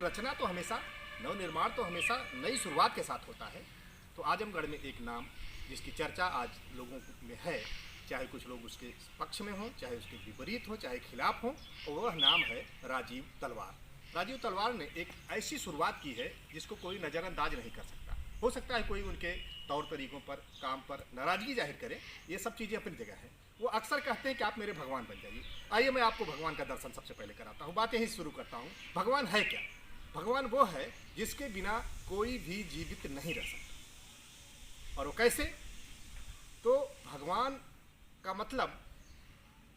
रचना तो हमेशा, नवनिर्माण तो हमेशा नई शुरुआत के साथ होता है। तो आजमगढ़ में एक नाम जिसकी चर्चा आज लोगों में है, चाहे कुछ लोग उसके पक्ष में हों, चाहे उसके विपरीत हों, चाहे खिलाफ हों, और वह नाम है राजीव तलवार। राजीव तलवार ने एक ऐसी शुरुआत की है जिसको कोई नज़रअंदाज नहीं कर सकता। हो सकता है कोई उनके तौर तरीक़ों पर, काम पर नाराज़गी जाहिर करे, ये सब चीज़ें अपनी जगह हैं। वो अक्सर कहते हैं कि आप मेरे भगवान बन जाइए। आइए मैं आपको भगवान का दर्शन सबसे पहले कराता हूँ, बात यहीं शुरू करता हूँ। भगवान है क्या? भगवान वो है जिसके बिना कोई भी जीवित नहीं रह सकता। और वो कैसे? तो भगवान का मतलब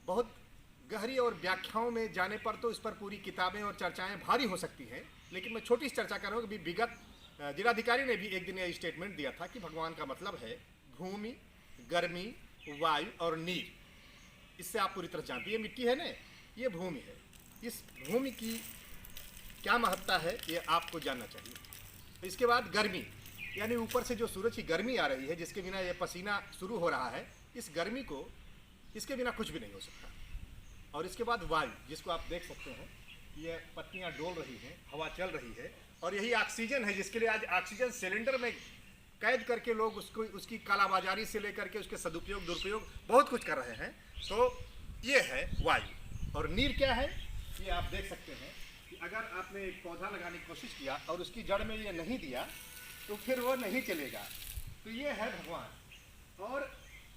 बहुत गहरी और व्याख्याओं में जाने पर तो इस पर पूरी किताबें और चर्चाएं भारी हो सकती हैं, लेकिन मैं छोटी सी चर्चा कर रहा हूँ कि विगत जिलाधिकारी ने भी एक दिन यह स्टेटमेंट दिया था कि भगवान का मतलब है भूमि, गर्मी, वायु और नीर। इससे आप पूरी तरह जानते हैं, ये मिट्टी है ना, ये भूमि है। इस भूमि की क्या महत्ता है ये आपको जानना चाहिए। इसके बाद गर्मी, यानी ऊपर से जो सूरज की गर्मी आ रही है, जिसके बिना ये पसीना शुरू हो रहा है, इस गर्मी को, इसके बिना कुछ भी नहीं हो सकता। और इसके बाद वायु, जिसको आप देख सकते हैं, ये पत्तियां डोल रही हैं, हवा चल रही है, और यही ऑक्सीजन है जिसके लिए आज ऑक्सीजन सिलेंडर में कैद करके लोग उसको, उसकी कालाबाजारी से लेकर के उसके सदुपयोग दुरुपयोग बहुत कुछ कर रहे हैं। तो ये है वायु। और नीर क्या है? ये आप देख सकते हैं कि अगर आपने एक पौधा लगाने की कोशिश किया और उसकी जड़ में ये नहीं दिया तो फिर वो नहीं चलेगा। तो ये है भगवान। और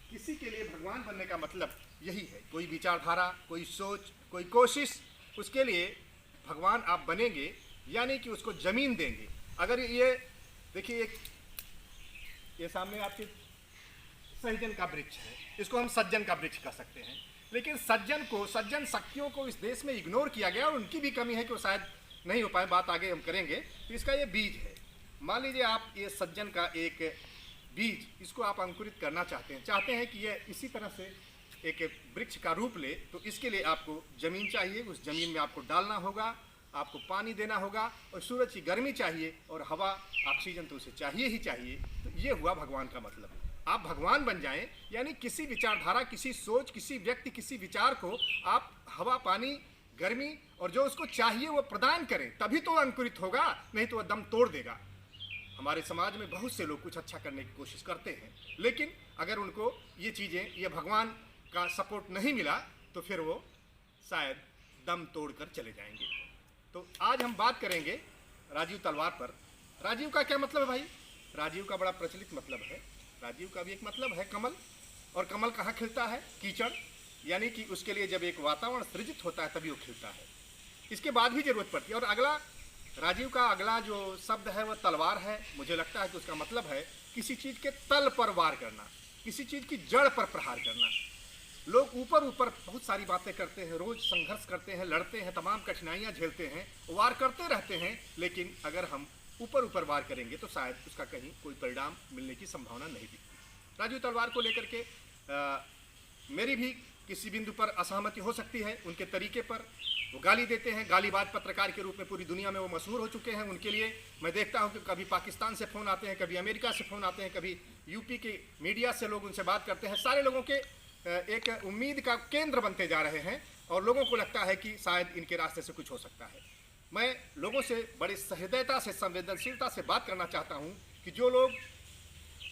किसी के लिए भगवान बनने का मतलब यही है, कोई विचारधारा, कोई सोच, कोई कोशिश, उसके लिए भगवान आप बनेंगे, यानी कि उसको जमीन देंगे। अगर ये देखिए, ये सामने आपके सहजन का वृक्ष है, इसको हम सज्जन का वृक्ष कह सकते हैं, लेकिन सज्जन को, सज्जन शक्तियों को इस देश में इग्नोर किया गया और उनकी भी कमी है कि वो शायद नहीं हो पाए, बात आगे हम करेंगे। तो इसका ये बीज है। मान लीजिए आप ये सज्जन का एक बीज, इसको आप अंकुरित करना चाहते हैं कि ये इसी तरह से एक वृक्ष का रूप ले, तो इसके लिए आपको ज़मीन चाहिए, उस ज़मीन में आपको डालना होगा, आपको पानी देना होगा, और सूरज की गर्मी चाहिए, और हवा, ऑक्सीजन तो उसे चाहिए ही चाहिए। तो ये हुआ भगवान का मतलब। आप भगवान बन जाएं, यानी किसी विचारधारा, किसी सोच, किसी व्यक्ति, किसी विचार को आप हवा, पानी, गर्मी और जो उसको चाहिए वो प्रदान करें, तभी तो अंकुरित होगा, नहीं तो वह दम तोड़ देगा। हमारे समाज में बहुत से लोग कुछ अच्छा करने की कोशिश करते हैं, लेकिन अगर उनको ये चीज़ें, ये भगवान का सपोर्ट नहीं मिला तो फिर वो शायद दम तोड़कर चले जाएंगे। तो आज हम बात करेंगे राजीव तलवार पर। राजीव का क्या मतलब है भाई? राजीव का बड़ा प्रचलित मतलब है। राजीव का भी एक मतलब है कमल। और कमल कहाँ खिलता है? कीचड़, यानी कि उसके लिए जब एक वातावरण सृजित होता है तभी वो खिलता है। इसके बाद भी जरूरत पड़ती है। और अगला, राजीव का अगला जो शब्द है वह तलवार है। मुझे लगता है कि उसका मतलब है किसी चीज़ के तल पर वार करना, किसी चीज़ की जड़ पर प्रहार करना। लोग ऊपर ऊपर बहुत सारी बातें करते हैं, रोज संघर्ष करते हैं, लड़ते हैं, तमाम कठिनाइयाँ झेलते हैं, वार करते रहते हैं, लेकिन अगर हम ऊपर ऊपर वार करेंगे तो शायद उसका कहीं कोई परिणाम मिलने की संभावना नहीं दिखती। राजीव तलवार को लेकर के मेरी भी किसी बिंदु पर असहमति हो सकती है। उनके तरीके पर वो गाली देते हैं, गालीबाज पत्रकार के रूप में पूरी दुनिया में वो मशहूर हो चुके हैं। उनके लिए मैं देखता हूं कि कभी पाकिस्तान से फ़ोन आते हैं, कभी अमेरिका से फ़ोन आते हैं, कभी यूपी के मीडिया से लोग उनसे बात करते हैं। सारे लोगों के एक उम्मीद का केंद्र बनते जा रहे हैं और लोगों को लगता है कि शायद इनके रास्ते से कुछ हो सकता है। मैं लोगों से बड़ी सहृदयता से, संवेदनशीलता से बात करना चाहता हूँ कि जो लोग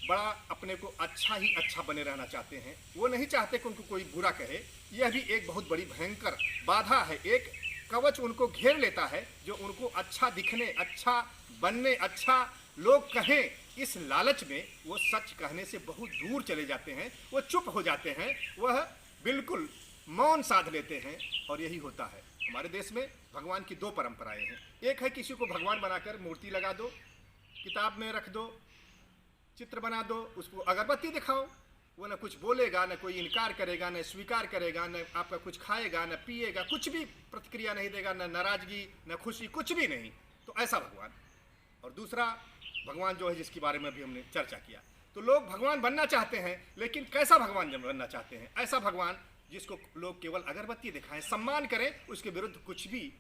बड़ा अपने को अच्छा ही अच्छा बने रहना चाहते हैं, वो नहीं चाहते कि उनको कोई बुरा कहे। यह भी एक बहुत बड़ी भयंकर बाधा है, एक कवच उनको घेर लेता है जो उनको अच्छा दिखने, अच्छा बनने, अच्छा लोग कहें, इस लालच में वो सच कहने से बहुत दूर चले जाते हैं, वो चुप हो जाते हैं, वह बिल्कुल मौन साध लेते हैं। और यही होता है हमारे देश में। भगवान की दो परंपराएं हैं। एक है किसी को भगवान बनाकर मूर्ति लगा दो, किताब में रख दो, चित्र बना दो, उसको अगरबत्ती दिखाओ, वो न कुछ बोलेगा, न कोई इनकार करेगा, न स्वीकार करेगा, न आपका कुछ खाएगा, न पिएगा, कुछ भी प्रतिक्रिया नहीं देगा, न नाराजगी, न खुशी, कुछ भी नहीं। तो ऐसा भगवान। और दूसरा भगवान जो है जिसके बारे में भी हमने चर्चा किया। तो लोग भगवान बनना चाहते हैं, लेकिन कैसा भगवान बनना चाहते हैं? ऐसा भगवान जिसको लोग केवल अगरबत्ती दिखाएं, सम्मान करें, उसके विरुद्ध कुछ भी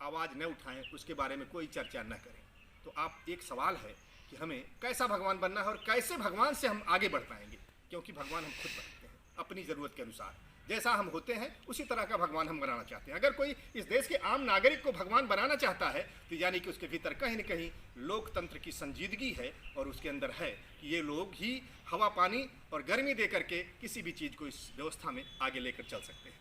आवाज़ न उठाएं, उसके बारे में कोई चर्चा न करें। तो आप, एक सवाल है कि हमें कैसा भगवान बनना है और कैसे भगवान से हम आगे बढ़ पाएंगे, क्योंकि भगवान हम खुद बनाते हैं अपनी ज़रूरत के अनुसार। जैसा हम होते हैं उसी तरह का भगवान हम बनाना चाहते हैं। अगर कोई इस देश के आम नागरिक को भगवान बनाना चाहता है तो यानी कि उसके भीतर कहीं न कहीं लोकतंत्र की संजीदगी है और उसके अंदर है कि ये लोग ही हवा पानी और गर्मी दे करके किसी भी चीज़ को इस व्यवस्था में आगे लेकर चल सकते हैं।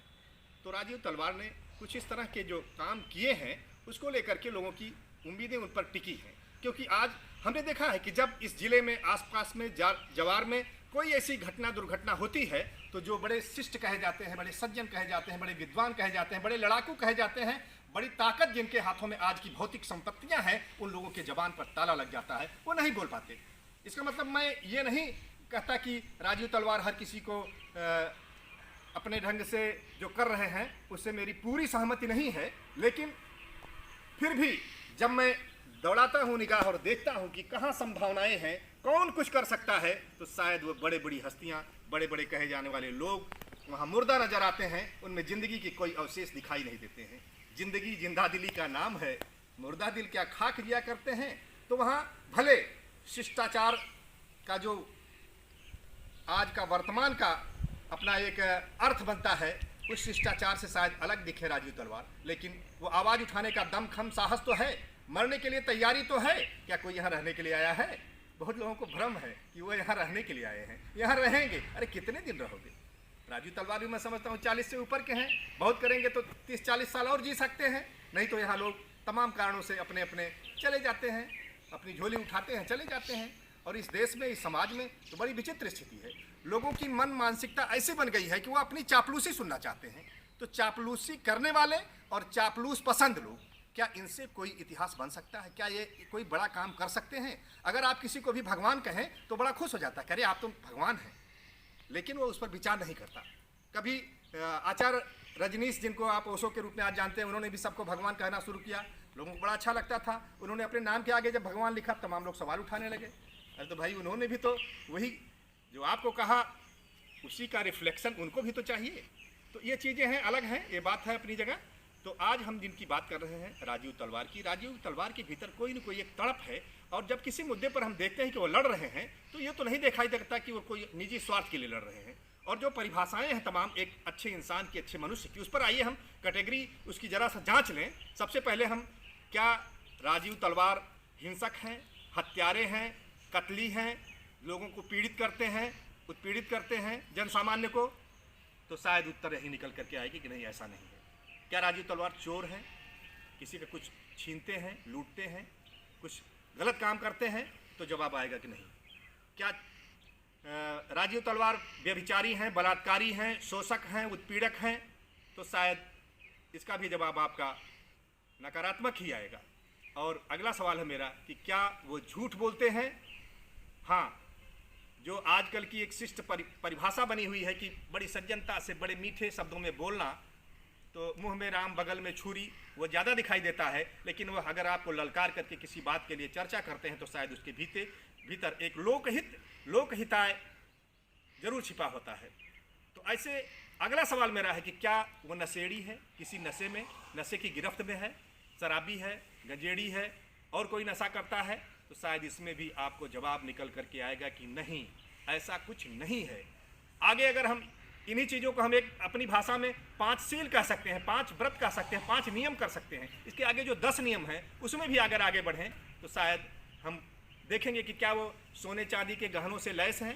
तो राजीव तलवार ने कुछ इस तरह के जो काम किए हैं उसको लेकर के लोगों की उम्मीदें उन पर टिकी हैं, क्योंकि आज हमने देखा है कि जब इस जिले में आसपास में जवार में कोई ऐसी घटना दुर्घटना होती है तो जो बड़े शिष्ट कहे जाते हैं, बड़े सज्जन कहे जाते हैं, बड़े विद्वान कहे जाते हैं, बड़े लड़ाकू कहे जाते हैं, बड़ी ताकत जिनके हाथों में आज की भौतिक संपत्तियां हैं, उन लोगों के जबान पर ताला लग जाता है, वो नहीं बोल पाते। इसका मतलब मैं ये नहीं कहता कि राजीव तलवार हर किसी को अपने ढंग से जो कर रहे हैं उससे मेरी पूरी सहमति नहीं है, लेकिन फिर भी जब मैं दौड़ाता हूँ निगाह और देखता हूँ कि कहाँ संभावनाएं हैं, कौन कुछ कर सकता है, तो शायद वो बड़े बड़ी हस्तियाँ, बड़े बड़े कहे जाने वाले लोग वहाँ मुर्दा नजर आते हैं, उनमें ज़िंदगी की कोई अवशेष दिखाई नहीं देते हैं। ज़िंदगी जिंदा दिली का नाम है, मुर्दा दिल क्या खाक जिया करते हैं। तो वहाँ भले शिष्टाचार का जो आज का वर्तमान का अपना एक अर्थ बनता है, उस शिष्टाचार से शायद अलग दिखे राजीव तलवार, लेकिन वो आवाज़ उठाने का दम खम साहस तो है, मरने के लिए तैयारी तो है। क्या कोई यहाँ रहने के लिए आया है? बहुत लोगों को भ्रम है कि वो यहाँ रहने के लिए आए हैं, यहाँ रहेंगे। अरे कितने दिन रहोगे? राजीव तलवार भी मैं समझता हूँ 40 से ऊपर के हैं, बहुत करेंगे तो 30-40 साल और जी सकते हैं, नहीं तो यहाँ लोग तमाम कारणों से अपने अपने चले जाते हैं, अपनी झोली उठाते हैं, चले जाते हैं। और इस देश में, इस समाज में तो बड़ी विचित्र स्थिति है। लोगों की मन मानसिकता ऐसी बन गई है कि वो अपनी चापलूसी सुनना चाहते हैं। तो चापलूसी करने वाले और चापलूस पसंद लोग, क्या इनसे कोई इतिहास बन सकता है? क्या ये कोई बड़ा काम कर सकते हैं? अगर आप किसी को भी भगवान कहें तो बड़ा खुश हो जाता है, अरे आप तो भगवान हैं, लेकिन वो उस पर विचार नहीं करता। कभी आचार्य रजनीश, जिनको आप ओशो के रूप में आज जानते हैं, उन्होंने भी सबको भगवान कहना शुरू किया, लोगों को बड़ा अच्छा लगता था। उन्होंने अपने नाम के आगे जब भगवान लिखा, तमाम लोग सवाल उठाने लगे, अरे तो भाई उन्होंने भी तो वही जो आपको कहा उसी का रिफ्लेक्शन उनको भी तो चाहिए। तो ये चीज़ें हैं, अलग हैं, ये बात है अपनी जगह। तो आज हम जिनकी बात कर रहे हैं राजीव तलवार की, राजीव तलवार के भीतर कोई न कोई एक तड़प है, और जब किसी मुद्दे पर हम देखते हैं कि वो लड़ रहे हैं तो ये तो नहीं दिखाई देता कि वो कोई निजी स्वार्थ के लिए लड़ रहे हैं। और जो परिभाषाएं हैं तमाम एक अच्छे इंसान की, अच्छे मनुष्य की, उस पर आइए हम कैटेगरी उसकी ज़रा सा जांच लें। सबसे पहले हम, क्या राजीव तलवार हिंसक हैं, हत्यारे हैं, कतली हैं, लोगों को पीड़ित करते हैं, उत्पीड़ित करते हैं जनसामान्य को? तो शायद उत्तर यही निकल करके आएगी कि नहीं, ऐसा नहीं है। क्या राजीव तलवार चोर हैं, किसी का कुछ छीनते हैं, लूटते हैं, कुछ गलत काम करते हैं? तो जवाब आएगा कि नहीं। क्या राजीव तलवार व्यभिचारी हैं, बलात्कारी हैं, शोषक हैं, उत्पीड़क हैं? तो शायद इसका भी जवाब आपका नकारात्मक ही आएगा। और अगला सवाल है मेरा कि क्या वो झूठ बोलते हैं? हाँ, जो आजकल की एक शिष्ट परिभाषा बनी हुई है कि बड़ी सज्जनता से, बड़े मीठे शब्दों में बोलना, तो मुंह में राम बगल में छुरी, वो ज़्यादा दिखाई देता है। लेकिन वह अगर आपको ललकार करके किसी बात के लिए चर्चा करते हैं तो शायद उसके भीतर एक लोकहिताय जरूर छिपा होता है। तो ऐसे अगला सवाल मेरा है कि क्या वो नशेड़ी है, किसी नशे में, नशे की गिरफ्त में है, शराबी है, गंजेड़ी है, और कोई नशा करता है? तो शायद इसमें भी आपको जवाब निकल करके आएगा कि नहीं, ऐसा कुछ नहीं है। आगे अगर हम इन्हीं चीज़ों को हम एक अपनी भाषा में 5 सील कह सकते हैं, 5 व्रत कह सकते हैं, 5 नियम कर सकते हैं। इसके आगे जो 10 नियम हैं उसमें भी अगर आगे बढ़ें तो शायद हम देखेंगे कि क्या वो सोने चांदी के गहनों से लैस हैं?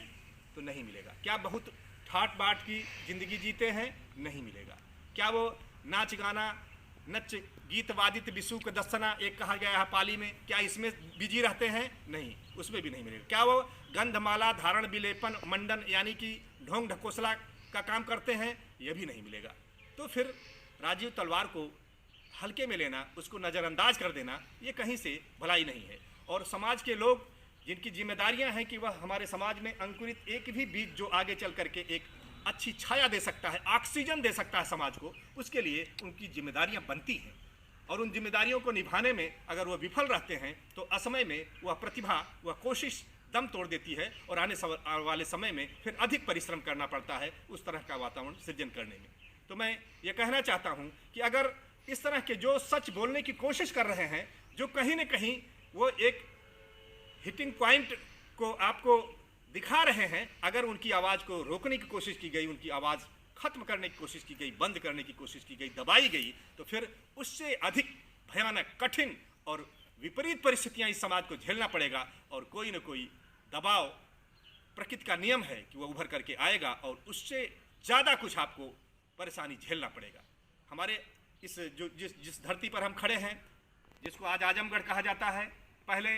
तो नहीं मिलेगा। क्या बहुत ठाट बाट की ज़िंदगी जीते हैं? नहीं मिलेगा। क्या वो नाच गाना, नच गीत वादित विशुक दर्शना एक कहा गया है पाली में, क्या इसमें बिजी रहते हैं? नहीं, उसमें भी नहीं मिलेगा। क्या वो गंधमाला धारण विलेपन मंडन यानी कि ढोंग ढकोसला का काम करते हैं? यह भी नहीं मिलेगा। तो फिर राजीव तलवार को हल्के में लेना, उसको नज़रअंदाज कर देना, ये कहीं से भलाई नहीं है। और समाज के लोग जिनकी जिम्मेदारियां हैं कि वह हमारे समाज में अंकुरित एक भी बीज जो आगे चल करके एक अच्छी छाया दे सकता है, ऑक्सीजन दे सकता है समाज को, उसके लिए उनकी जिम्मेदारियां बनती हैं। और उन जिम्मेदारियों को निभाने में अगर वो विफल रहते हैं तो असमय में वह प्रतिभा, वह कोशिश दम तोड़ देती है, और आने वाले समय में फिर अधिक परिश्रम करना पड़ता है उस तरह का वातावरण सृजन करने में। तो मैं ये कहना चाहता हूँ कि अगर इस तरह के जो सच बोलने की कोशिश कर रहे हैं, जो कहीं न कहीं वो एक हिटिंग पॉइंट को आपको दिखा रहे हैं, अगर उनकी आवाज़ को रोकने की कोशिश की गई, उनकी आवाज़ खत्म करने की कोशिश की गई, बंद करने की कोशिश की गई, दबाई गई, तो फिर उससे अधिक भयानक, कठिन और विपरीत परिस्थितियां इस समाज को झेलना पड़ेगा और कोई न कोई दबाव, प्रकृति का नियम है कि वह उभर करके आएगा और उससे ज़्यादा कुछ आपको परेशानी झेलना पड़ेगा। हमारे इस जिस धरती पर हम खड़े हैं, जिसको आज आजमगढ़ कहा जाता है, पहले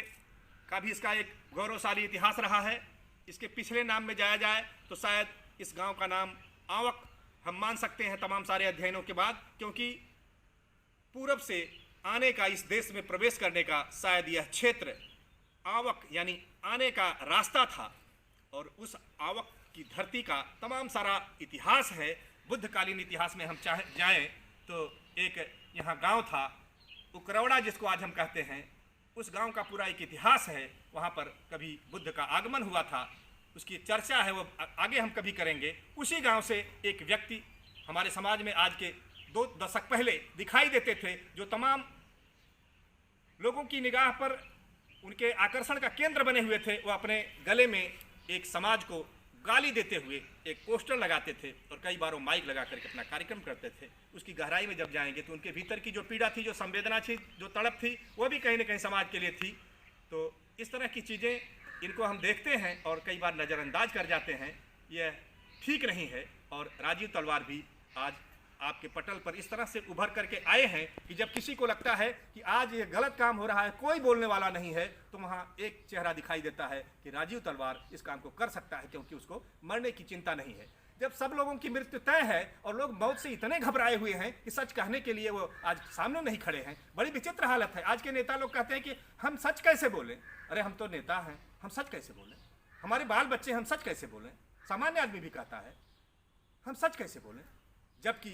का भी इसका एक गौरवशाली इतिहास रहा है। इसके पिछले नाम में जाया जाए तो शायद इस गांव का नाम आवक हम मान सकते हैं तमाम सारे अध्ययनों के बाद, क्योंकि पूरब से आने का, इस देश में प्रवेश करने का शायद यह क्षेत्र आवक यानी आने का रास्ता था। और उस आवक की धरती का तमाम सारा इतिहास है। बुद्धकालीन इतिहास में हम जाएं तो एक यहाँ गांव था उकरौड़ा, जिसको आज हम कहते हैं, उस गांव का पूरा एक इतिहास है। वहाँ पर कभी बुद्ध का आगमन हुआ था, उसकी चर्चा है, वो आगे हम कभी करेंगे। उसी गांव से एक व्यक्ति हमारे समाज में आज के 2 दशक पहले दिखाई देते थे, जो तमाम लोगों की निगाह पर उनके आकर्षण का केंद्र बने हुए थे। वो अपने गले में एक समाज को गाली देते हुए एक पोस्टर लगाते थे और कई बार वो माइक लगा करके अपना कार्यक्रम करते थे। उसकी गहराई में जब जाएंगे तो उनके भीतर की जो पीड़ा थी, जो संवेदना थी, जो तड़प थी, वो भी कहीं न कहीं समाज के लिए थी। तो इस तरह की चीज़ें, इनको हम देखते हैं और कई बार नज़रअंदाज कर जाते हैं। यह ठीक नहीं है। और राजीव तलवार भी आज आपके पटल पर इस तरह से उभर करके आए हैं कि जब किसी को लगता है कि आज ये गलत काम हो रहा है, कोई बोलने वाला नहीं है, तो वहाँ एक चेहरा दिखाई देता है कि राजीव तलवार इस काम को कर सकता है, क्योंकि उसको मरने की चिंता नहीं है। जब सब लोगों की मृत्यु तय है और लोग मौत से इतने घबराए हुए हैं कि सच कहने के लिए वो आज सामने नहीं खड़े हैं, बड़ी विचित्र हालत है। आज के नेता लोग कहते हैं कि हम सच कैसे बोलें। अरे हम तो नेता हैं, हम सच कैसे बोलें? हमारे बाल बच्चे, हम सच कैसे बोलें? सामान्य आदमी भी कहता है हम सच कैसे बोलें। जबकि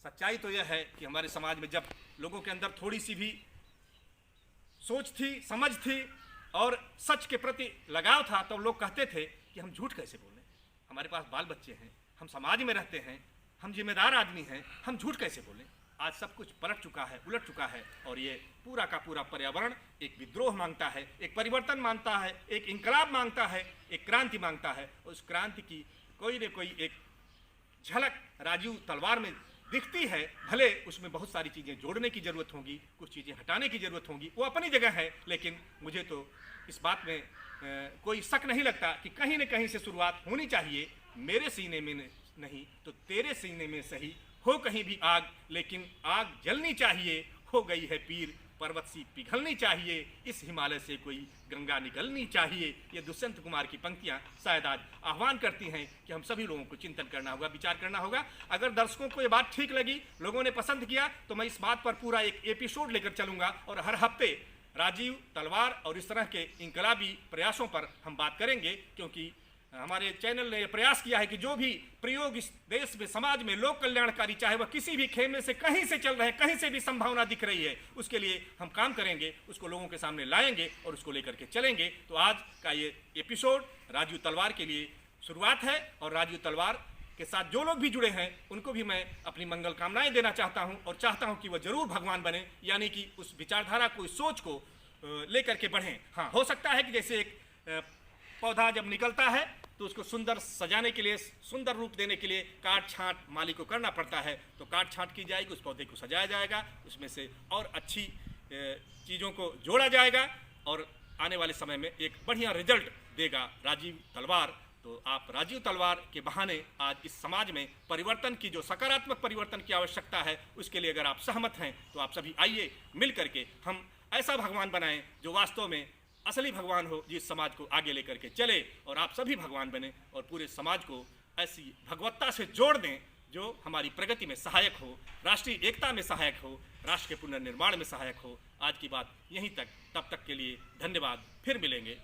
सच्चाई तो यह है कि हमारे समाज में जब लोगों के अंदर थोड़ी सी भी सोच थी, समझ थी और सच के प्रति लगाव था, तो लोग कहते थे कि हम झूठ कैसे बोलें, हमारे पास बाल बच्चे हैं, हम समाज में रहते हैं, हम जिम्मेदार आदमी हैं, हम झूठ कैसे बोलें। आज सब कुछ पलट चुका है, उलट चुका है और ये पूरा का पूरा पर्यावरण एक विद्रोह मांगता है, एक परिवर्तन मांगता है, एक इंकलाब मांगता है, एक क्रांति मांगता है। और उस क्रांति की कोई न कोई एक झलक राजीव तलवार में दिखती है। भले उसमें बहुत सारी चीज़ें जोड़ने की ज़रूरत होगी, कुछ चीज़ें हटाने की ज़रूरत होगी, वो अपनी जगह है। लेकिन मुझे तो इस बात में कोई शक नहीं लगता कि कहीं न कहीं से शुरुआत होनी चाहिए। मेरे सीने में नहीं तो तेरे सीने में सही हो कहीं भी आग, लेकिन आग जलनी चाहिए। हो गई है पीर, पर्वत सी पिघलनी चाहिए, इस हिमालय से कोई गंगा निकलनी चाहिए। ये दुष्यंत कुमार की पंक्तियां शायद आज आह्वान करती हैं कि हम सभी लोगों को चिंतन करना होगा, विचार करना होगा। अगर दर्शकों को ये बात ठीक लगी, लोगों ने पसंद किया, तो मैं इस बात पर पूरा एक एपिसोड लेकर चलूंगा और हर हफ्ते राजीव तलवार और इस तरह के इनकलाबी प्रयासों पर हम बात करेंगे। क्योंकि हमारे चैनल ने प्रयास किया है कि जो भी प्रयोग इस देश में, समाज में लोक कल्याणकारी, चाहे वह किसी भी खेमे से कहीं से चल रहे हैं, कहीं से भी संभावना दिख रही है, उसके लिए हम काम करेंगे, उसको लोगों के सामने लाएंगे और उसको लेकर के चलेंगे। तो आज का ये एपिसोड राजीव तलवार के लिए शुरुआत है और राजीव तलवार के साथ जो लोग भी जुड़े हैं उनको भी मैं अपनी मंगल कामनाएं देना चाहता हूं और चाहता हूं कि वह जरूर भगवान बने, यानी कि उस विचारधारा को, इस सोच को लेकर के बढ़ें। हाँ, हो सकता है कि जैसे एक पौधा जब निकलता है तो उसको सुंदर सजाने के लिए, सुंदर रूप देने के लिए काट छांट माली को करना पड़ता है। तो काट छांट की जाएगी, उस पौधे को सजाया जाएगा, उसमें से और अच्छी चीज़ों को जोड़ा जाएगा और आने वाले समय में एक बढ़िया रिजल्ट देगा राजीव तलवार। तो आप राजीव तलवार के बहाने आज इस समाज में परिवर्तन की, जो सकारात्मक परिवर्तन की आवश्यकता है, उसके लिए अगर आप सहमत हैं तो आप सभी आइए, मिल करके हम ऐसा भगवान बनाएं जो वास्तव में असली भगवान हो, जिस समाज को आगे लेकर के चले। और आप सभी भगवान बने और पूरे समाज को ऐसी भगवत्ता से जोड़ दें जो हमारी प्रगति में सहायक हो, राष्ट्रीय एकता में सहायक हो, राष्ट्र के पुनर्निर्माण में सहायक हो। आज की बात यहीं तक, तब तक के लिए धन्यवाद। फिर मिलेंगे।